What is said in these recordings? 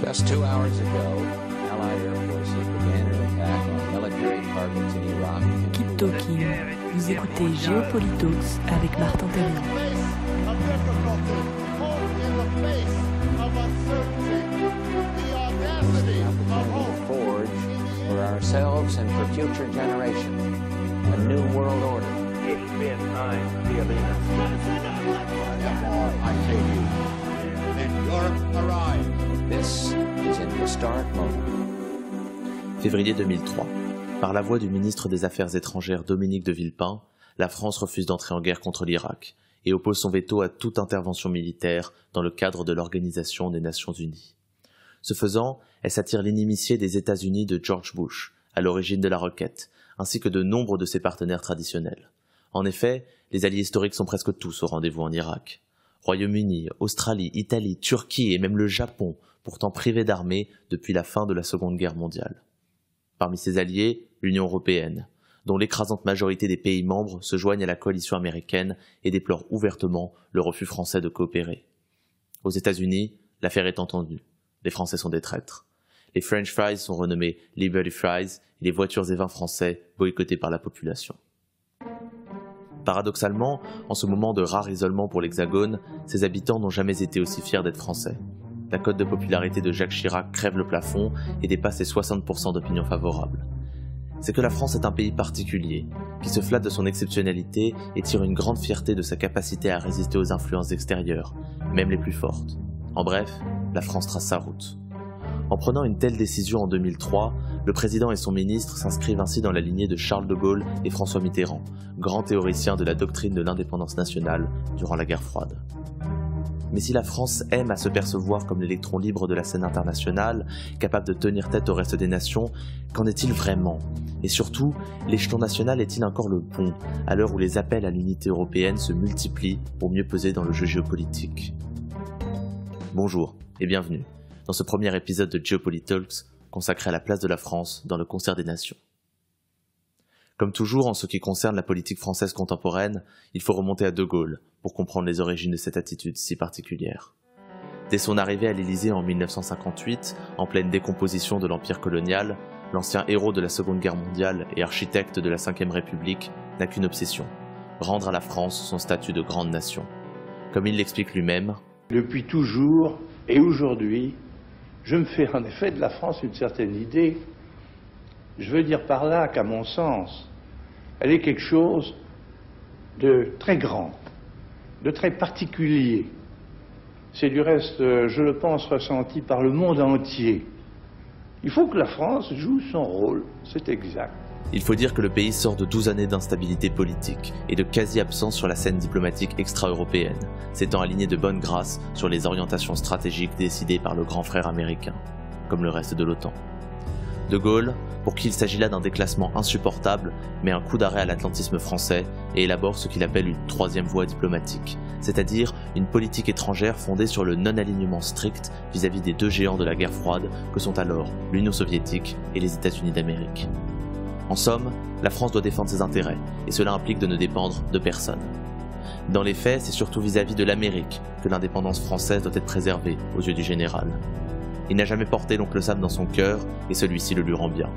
Just 2 hours ago, Allied Air Forces began an attack on military targets in Iraq. Keep Talking. Vous écoutez Geopolitalks avec Martin Terrien. Forge for ourselves and for future generations a new world order. Ich bin ein Berliner. I say to you, that Europe arrived. This is an historic moment. Février 2003. Par la voix du ministre des Affaires étrangères Dominique de Villepin, la France refuse d'entrer en guerre contre l'Irak et oppose son veto à toute intervention militaire dans le cadre de l'Organisation des Nations Unies. Ce faisant, elle s'attire l'inimitié des États-Unis de George Bush, à l'origine de la requête, ainsi que de nombre de ses partenaires traditionnels. En effet, les alliés historiques sont presque tous au rendez-vous en Irak. Royaume-Uni, Australie, Italie, Turquie et même le Japon, pourtant privés d'armée depuis la fin de la Seconde Guerre mondiale. Parmi ses alliés, l'Union européenne, dont l'écrasante majorité des pays membres se joignent à la coalition américaine et déplorent ouvertement le refus français de coopérer. Aux États-Unis, l'affaire est entendue. Les Français sont des traîtres. Les French fries sont renommés Liberty Fries et les voitures et vins français boycottés par la population. Paradoxalement, en ce moment de rare isolement pour l'Hexagone, ses habitants n'ont jamais été aussi fiers d'être français. La cote de popularité de Jacques Chirac crève le plafond et dépasse les 60% d'opinion favorable. C'est que la France est un pays particulier, qui se flatte de son exceptionnalité et tire une grande fierté de sa capacité à résister aux influences extérieures, même les plus fortes. En bref, la France trace sa route. En prenant une telle décision en 2003, le président et son ministre s'inscrivent ainsi dans la lignée de Charles de Gaulle et François Mitterrand, grands théoriciens de la doctrine de l'indépendance nationale durant la guerre froide. Mais si la France aime à se percevoir comme l'électron libre de la scène internationale, capable de tenir tête au reste des nations, qu'en est-il vraiment? Et surtout, l'échelon national est-il encore le bon, à l'heure où les appels à l'unité européenne se multiplient pour mieux peser dans le jeu géopolitique? Bonjour et bienvenue dans ce premier épisode de Geopolitalks consacré à la place de la France dans le concert des nations. Comme toujours en ce qui concerne la politique française contemporaine, il faut remonter à De Gaulle pour comprendre les origines de cette attitude si particulière. Dès son arrivée à l'Élysée en 1958, en pleine décomposition de l'empire colonial, l'ancien héros de la Seconde Guerre mondiale et architecte de la Ve République n'a qu'une obsession, rendre à la France son statut de grande nation. Comme il l'explique lui-même, « Depuis toujours et aujourd'hui, je me fais en effet de la France une certaine idée. Je veux dire par là qu'à mon sens, elle est quelque chose de très grand, de très particulier. C'est du reste, je le pense, ressenti par le monde entier. Il faut que la France joue son rôle, c'est exact. » Il faut dire que le pays sort de 12 années d'instabilité politique et de quasi-absence sur la scène diplomatique extra-européenne, s'étant aligné de bonne grâce sur les orientations stratégiques décidées par le grand frère américain, comme le reste de l'OTAN. De Gaulle, pour qui il s'agit là d'un déclassement insupportable, met un coup d'arrêt à l'atlantisme français et élabore ce qu'il appelle une troisième voie diplomatique, c'est-à-dire une politique étrangère fondée sur le non-alignement strict vis-à-vis des deux géants de la guerre froide que sont alors l'Union soviétique et les États-Unis d'Amérique. En somme, la France doit défendre ses intérêts, et cela implique de ne dépendre de personne. Dans les faits, c'est surtout vis-à-vis de l'Amérique que l'indépendance française doit être préservée aux yeux du général. Il n'a jamais porté l'oncle Sam dans son cœur, et celui-ci le lui rend bien.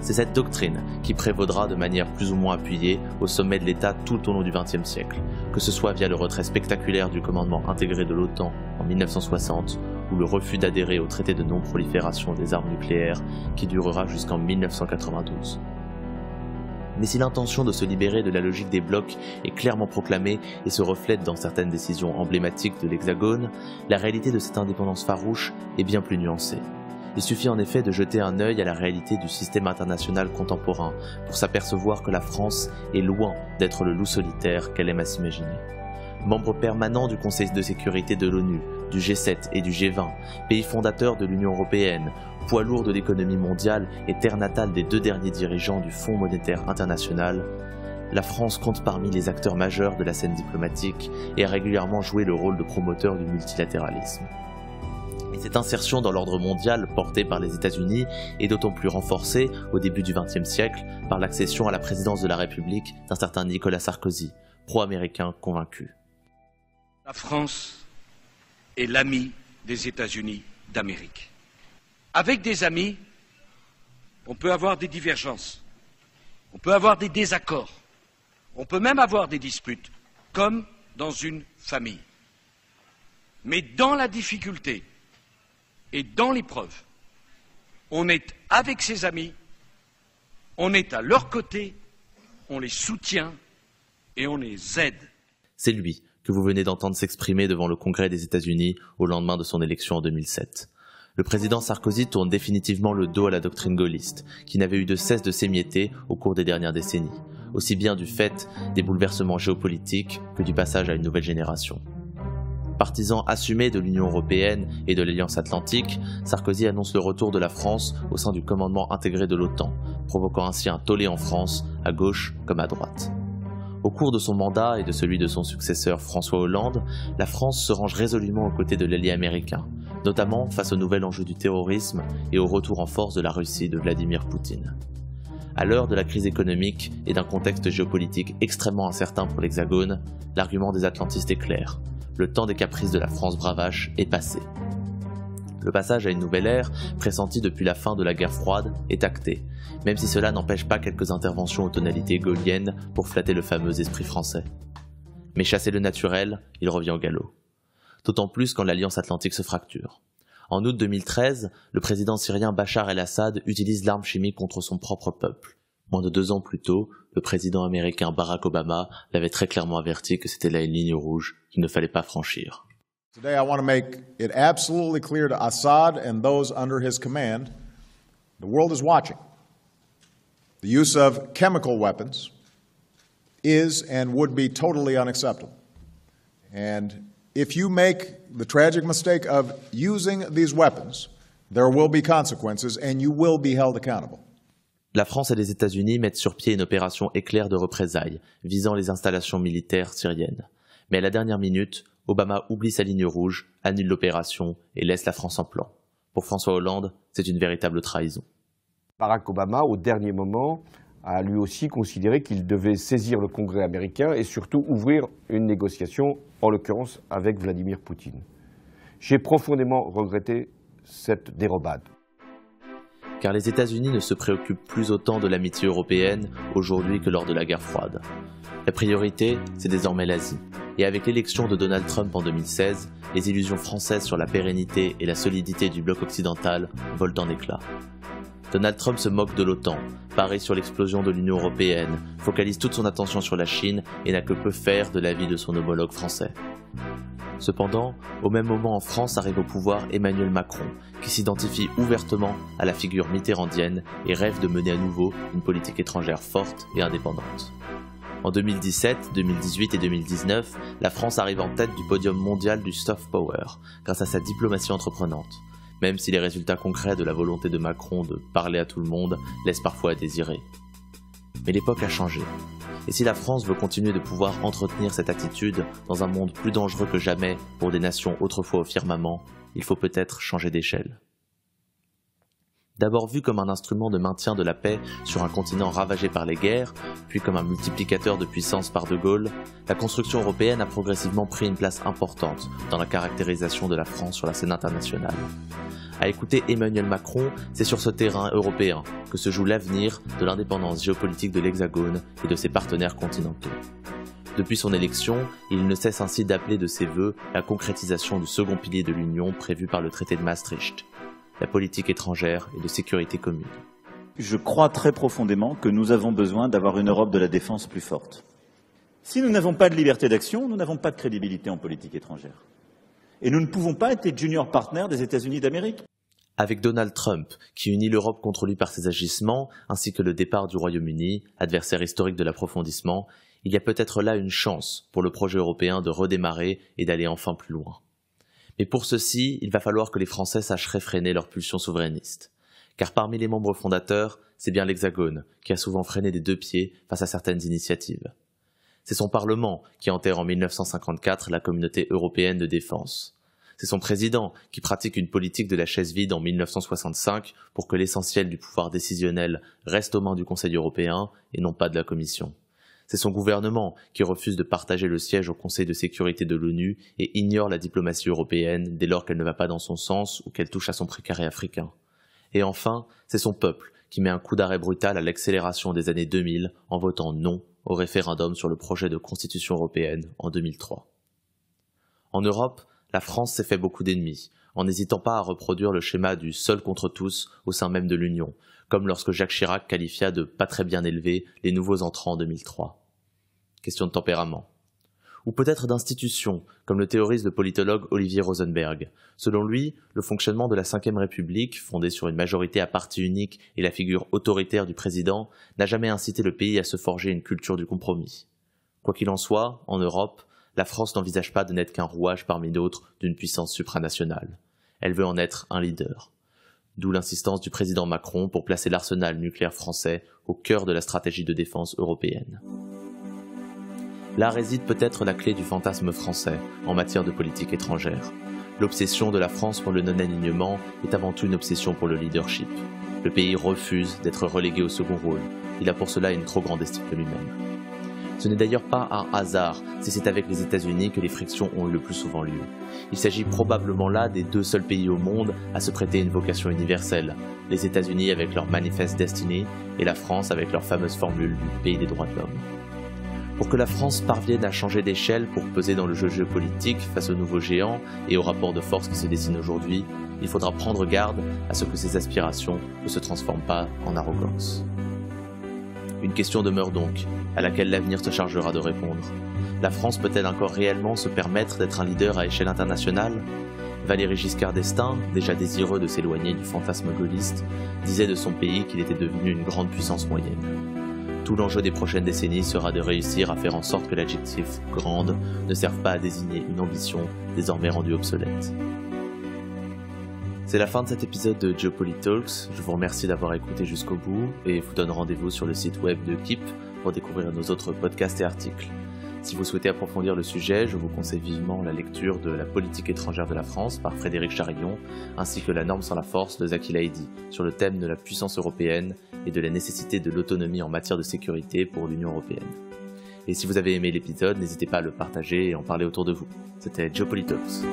C'est cette doctrine qui prévaudra de manière plus ou moins appuyée au sommet de l'État tout au long du XXe siècle, que ce soit via le retrait spectaculaire du commandement intégré de l'OTAN en 1960, ou le refus d'adhérer au traité de non-prolifération des armes nucléaires qui durera jusqu'en 1992. Mais si l'intention de se libérer de la logique des blocs est clairement proclamée et se reflète dans certaines décisions emblématiques de l'Hexagone, la réalité de cette indépendance farouche est bien plus nuancée. Il suffit en effet de jeter un œil à la réalité du système international contemporain pour s'apercevoir que la France est loin d'être le loup solitaire qu'elle aime à s'imaginer. Membre permanent du Conseil de sécurité de l'ONU, du G7 et du G20, pays fondateur de l'Union européenne, poids lourd de l'économie mondiale et terre natale des deux derniers dirigeants du Fonds monétaire international, la France compte parmi les acteurs majeurs de la scène diplomatique et a régulièrement joué le rôle de promoteur du multilatéralisme. Et cette insertion dans l'ordre mondial portée par les États-Unis est d'autant plus renforcée au début du XXe siècle par l'accession à la présidence de la République d'un certain Nicolas Sarkozy, pro-américain convaincu. La France est l'ami des États-Unis d'Amérique. Avec des amis, on peut avoir des divergences, on peut avoir des désaccords, on peut même avoir des disputes, comme dans une famille. Mais dans la difficulté et dans l'épreuve, on est avec ses amis, on est à leur côté, on les soutient et on les aide. C'est lui que vous venez d'entendre s'exprimer devant le Congrès des États-Unis au lendemain de son élection en 2007. Le président Sarkozy tourne définitivement le dos à la doctrine gaulliste, qui n'avait eu de cesse de s'émietter au cours des dernières décennies, aussi bien du fait des bouleversements géopolitiques que du passage à une nouvelle génération. Partisan assumé de l'Union européenne et de l'Alliance atlantique, Sarkozy annonce le retour de la France au sein du commandement intégré de l'OTAN, provoquant ainsi un tollé en France, à gauche comme à droite. Au cours de son mandat et de celui de son successeur François Hollande, la France se range résolument aux côtés de l'allié américain, notamment face au nouvel enjeu du terrorisme et au retour en force de la Russie de Vladimir Poutine. À l'heure de la crise économique et d'un contexte géopolitique extrêmement incertain pour l'Hexagone, l'argument des atlantistes est clair. Le temps des caprices de la France bravache est passé. Le passage à une nouvelle ère, pressenti depuis la fin de la guerre froide, est acté, même si cela n'empêche pas quelques interventions aux tonalités gaulliennes pour flatter le fameux esprit français. Mais chasser le naturel, il revient au galop. D'autant plus quand l'Alliance atlantique se fracture. En août 2013, le président syrien Bachar el-Assad utilise l'arme chimique contre son propre peuple. Moins de 2 ans plus tôt, le président américain Barack Obama l'avait très clairement averti que c'était là une ligne rouge qu'il ne fallait pas franchir. Today I want to make it absolutely clear to Assad and those under his command, the world is watching. The use of chemical weapons is and would be totally unacceptable. And if you make the tragic mistake of using these weapons, there will be consequences and you will be held accountable. La France et les États-Unis mettent sur pied une opération éclair de représailles visant les installations militaires syriennes. Mais à la dernière minute, Obama oublie sa ligne rouge, annule l'opération et laisse la France en plan. Pour François Hollande, c'est une véritable trahison. Barack Obama, au dernier moment, a lui aussi considéré qu'il devait saisir le Congrès américain et surtout ouvrir une négociation, en l'occurrence avec Vladimir Poutine. J'ai profondément regretté cette dérobade. Car les États-Unis ne se préoccupent plus autant de l'amitié européenne aujourd'hui que lors de la guerre froide. La priorité, c'est désormais l'Asie. Et avec l'élection de Donald Trump en 2016, les illusions françaises sur la pérennité et la solidité du bloc occidental volent en éclats. Donald Trump se moque de l'OTAN, parie sur l'explosion de l'Union européenne, focalise toute son attention sur la Chine et n'a que peu faire de l'avis de son homologue français. Cependant, au même moment en France arrive au pouvoir Emmanuel Macron, qui s'identifie ouvertement à la figure mitterrandienne et rêve de mener à nouveau une politique étrangère forte et indépendante. En 2017, 2018 et 2019, la France arrive en tête du podium mondial du soft power, grâce à sa diplomatie entreprenante, même si les résultats concrets de la volonté de Macron de parler à tout le monde laissent parfois à désirer. Mais l'époque a changé. Et si la France veut continuer de pouvoir entretenir cette attitude dans un monde plus dangereux que jamais pour des nations autrefois au firmament, il faut peut-être changer d'échelle. D'abord vu comme un instrument de maintien de la paix sur un continent ravagé par les guerres, puis comme un multiplicateur de puissance par De Gaulle, la construction européenne a progressivement pris une place importante dans la caractérisation de la France sur la scène internationale. À écouter Emmanuel Macron, c'est sur ce terrain européen que se joue l'avenir de l'indépendance géopolitique de l'Hexagone et de ses partenaires continentaux. Depuis son élection, il ne cesse ainsi d'appeler de ses vœux la concrétisation du second pilier de l'Union prévu par le traité de Maastricht, la politique étrangère et de sécurité commune. Je crois très profondément que nous avons besoin d'avoir une Europe de la défense plus forte. Si nous n'avons pas de liberté d'action, nous n'avons pas de crédibilité en politique étrangère. Et nous ne pouvons pas être les junior partners des États-Unis d'Amérique. Avec Donald Trump, qui unit l'Europe contre lui par ses agissements, ainsi que le départ du Royaume-Uni, adversaire historique de l'approfondissement, il y a peut-être là une chance pour le projet européen de redémarrer et d'aller enfin plus loin. Mais pour ceci, il va falloir que les Français sachent réfréner leur pulsion souverainiste. Car parmi les membres fondateurs, c'est bien l'Hexagone qui a souvent freiné des 2 pieds face à certaines initiatives. C'est son Parlement qui enterre en 1954 la Communauté européenne de défense. C'est son président qui pratique une politique de la chaise vide en 1965 pour que l'essentiel du pouvoir décisionnel reste aux mains du Conseil européen et non pas de la Commission. C'est son gouvernement qui refuse de partager le siège au Conseil de sécurité de l'ONU et ignore la diplomatie européenne dès lors qu'elle ne va pas dans son sens ou qu'elle touche à son précaré africain. Et enfin, c'est son peuple qui met un coup d'arrêt brutal à l'accélération des années 2000 en votant non au référendum sur le projet de constitution européenne en 2003. En Europe, la France s'est fait beaucoup d'ennemis, en n'hésitant pas à reproduire le schéma du seul contre tous au sein même de l'Union, comme lorsque Jacques Chirac qualifia de pas très bien élevés les nouveaux entrants en 2003. Question de tempérament. Ou peut-être d'institution, comme le théorise le politologue Olivier Rosenberg. Selon lui, le fonctionnement de la Ve République, fondée sur une majorité à parti unique et la figure autoritaire du président, n'a jamais incité le pays à se forger une culture du compromis. Quoi qu'il en soit, en Europe, la France n'envisage pas de n'être qu'un rouage parmi d'autres d'une puissance supranationale. Elle veut en être un leader. D'où l'insistance du président Macron pour placer l'arsenal nucléaire français au cœur de la stratégie de défense européenne. Là réside peut-être la clé du fantasme français en matière de politique étrangère. L'obsession de la France pour le non-alignement est avant tout une obsession pour le leadership. Le pays refuse d'être relégué au second rôle. Il a pour cela une trop grande estime de lui-même. Ce n'est d'ailleurs pas un hasard si c'est avec les États-Unis que les frictions ont eu le plus souvent lieu. Il s'agit probablement là des deux seuls pays au monde à se prêter une vocation universelle, les États-Unis avec leur Manifest Destiny et la France avec leur fameuse formule du pays des droits de l'homme. Pour que la France parvienne à changer d'échelle pour peser dans le jeu géopolitique face aux nouveaux géants et aux rapports de force qui se dessinent aujourd'hui, il faudra prendre garde à ce que ces aspirations ne se transforment pas en arrogance. Une question demeure donc, à laquelle l'avenir se chargera de répondre. La France peut-elle encore réellement se permettre d'être un leader à échelle internationale ? Valéry Giscard d'Estaing, déjà désireux de s'éloigner du fantasme gaulliste, disait de son pays qu'il était devenu une grande puissance moyenne. Tout l'enjeu des prochaines décennies sera de réussir à faire en sorte que l'adjectif « grande » ne serve pas à désigner une ambition désormais rendue obsolète. C'est la fin de cet épisode de Geopolitalks. Je vous remercie d'avoir écouté jusqu'au bout et vous donne rendez-vous sur le site web de KIP pour découvrir nos autres podcasts et articles. Si vous souhaitez approfondir le sujet, je vous conseille vivement la lecture de La politique étrangère de la France par Frédéric Charillon, ainsi que La norme sans la force de Zaki Laïdi, sur le thème de la puissance européenne et de la nécessité de l'autonomie en matière de sécurité pour l'Union européenne. Et si vous avez aimé l'épisode, n'hésitez pas à le partager et en parler autour de vous. C'était Geopolitalks.